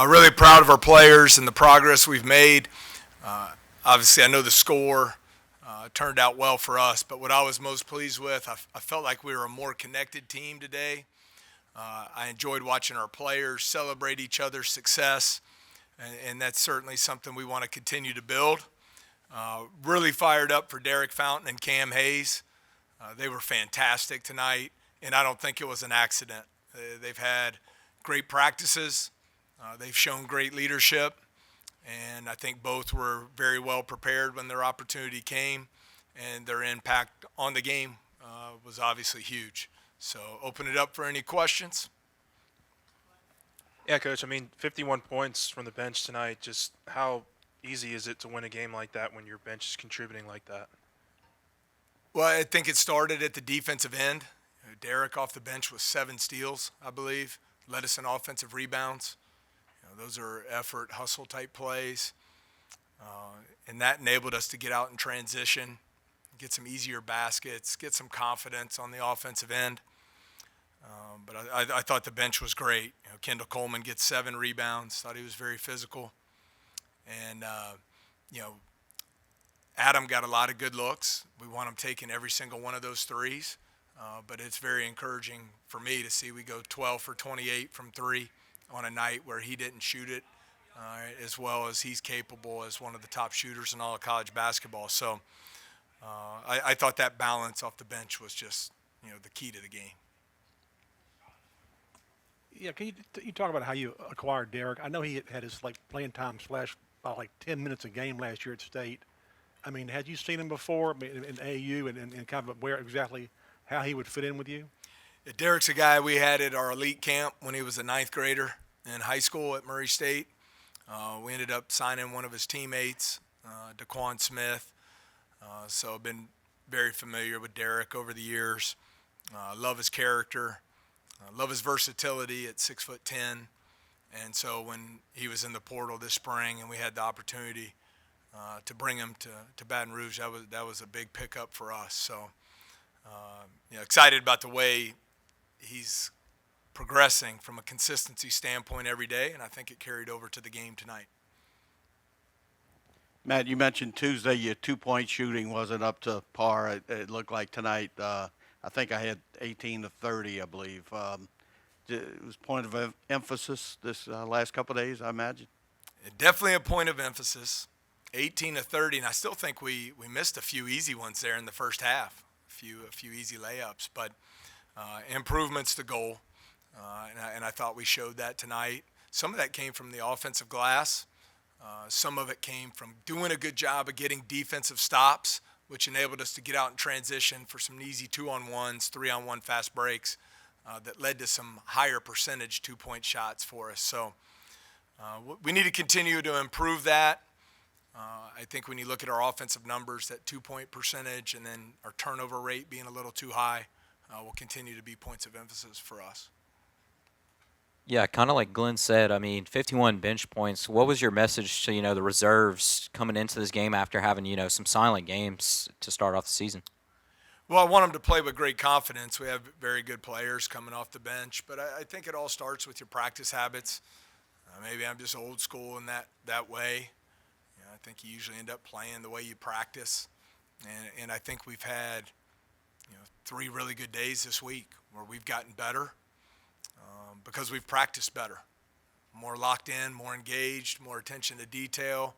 Really proud of our players and the progress we've made. Obviously, I know the score turned out well for us, but what I was most pleased with, I felt like we were a more connected team today. I enjoyed watching our players celebrate each other's success, and that's certainly something we want to continue to build. Really fired up for Derek Fountain and Cam Hayes. They were fantastic tonight, and I don't think it was an accident. They've had great practices. They've shown great leadership, and I think both were very well prepared when their opportunity came, and their impact on the game was obviously huge. So open it up for any questions. Yeah, Coach, 51 points from the bench tonight. Just how easy is it to win a game like that when your bench is contributing like that? Well, I think it started at the defensive end. Derek off the bench with 7 steals, I believe, led us in offensive rebounds. Those are effort, hustle type plays. And that enabled us to get out in transition, get some easier baskets, get some confidence on the offensive end. But I thought the bench was great. Kendall Coleman gets 7 rebounds. Thought he was very physical. And, Adam got a lot of good looks. We want him taking every single one of those threes. But it's very encouraging for me to see we go 12 for 28 from 3 on a night where he didn't shoot it as well as he's capable as one of the top shooters in all of college basketball. So I thought that balance off the bench was just, the key to the game. Yeah, can you talk about how you acquired Derek? I know he had his playing time slashed by 10 minutes a game last year at State. Had you seen him before in AU and kind of where exactly how he would fit in with you? Yeah, Derek's a guy we had at our elite camp when he was a 9th grader in high school at Murray State. We ended up signing one of his teammates, DeQuan Smith. So I've been very familiar with Derek over the years. Love his character. Love his versatility at 6'10". And so when he was in the portal this spring and we had the opportunity to bring him to Baton Rouge, that was a big pickup for us. So excited about the way he's progressing from a consistency standpoint every day, and I think it carried over to the game tonight. Matt, you mentioned Tuesday your 2-point shooting wasn't up to par. It looked like tonight. I think I had 18 to 30, I believe. It was point of emphasis this last couple of days, I imagine. Definitely a point of emphasis. 18 to 30, and I still think we missed a few easy ones there in the first half. A few easy layups, but improvements to goal, and I thought we showed that tonight. Some of that came from the offensive glass. Some of it came from doing a good job of getting defensive stops, which enabled us to get out in transition for some easy 2-on-1s, 3-on-1 fast breaks that led to some higher percentage 2-point shots for us. So we need to continue to improve that. I think when you look at our offensive numbers, that 2-point percentage and then our turnover rate being a little too high will continue to be points of emphasis for us. Yeah, kind of like Glenn said, 51 bench points. What was your message to, the reserves coming into this game after having, some silent games to start off the season? Well, I want them to play with great confidence. We have very good players coming off the bench, but I think it all starts with your practice habits. Maybe I'm just old school in that way. I think you usually end up playing the way you practice. And I think we've had 3 really good days this week where we've gotten better because we've practiced better. More locked in, more engaged, more attention to detail.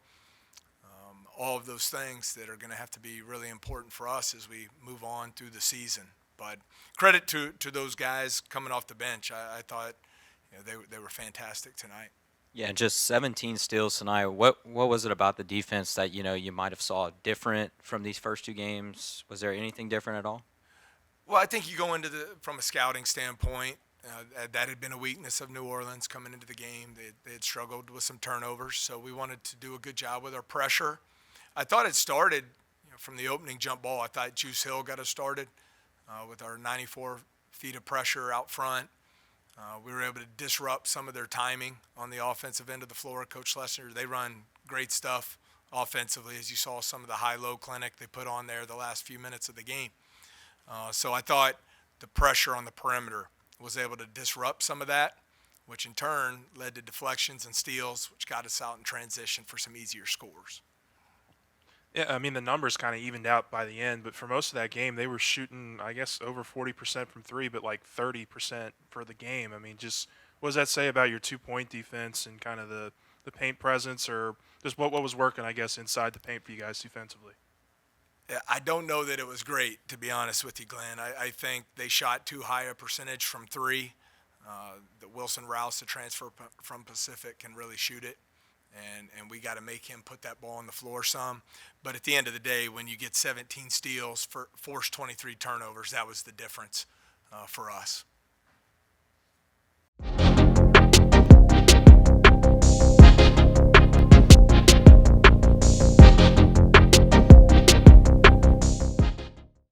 All of those things that are going to have to be really important for us as we move on through the season. But credit to those guys coming off the bench. I thought they were fantastic tonight. Yeah, just 17 steals tonight. What was it about the defense that you might have saw different from these first 2 games? Was there anything different at all? Well, I think you go into from a scouting standpoint. That had been a weakness of New Orleans coming into the game. They had struggled with some turnovers, so we wanted to do a good job with our pressure. I thought it started from the opening jump ball. I thought Juice Hill got us started with our 94 feet of pressure out front. We were able to disrupt some of their timing on the offensive end of the floor. Coach Schlesinger, they run great stuff offensively, as you saw some of the high-low clinic they put on there the last few minutes of the game. So I thought the pressure on the perimeter, was able to disrupt some of that, which in turn led to deflections and steals, which got us out in transition for some easier scores. Yeah, I mean, the numbers kind of evened out by the end, but for most of that game, they were shooting, I guess, over 40% from three, but like 30% for the game. I mean, just what does that say about your 2-point defense and kind of the paint presence, or just what was working, I guess, inside the paint for you guys defensively? Yeah, I don't know that it was great, to be honest with you, Glenn. I think they shot too high a percentage from three. The Wilson Rouse, the transfer from Pacific, can really shoot it. And we got to make him put that ball on the floor some. But at the end of the day, when you get 17 steals, force 23 turnovers, that was the difference for us.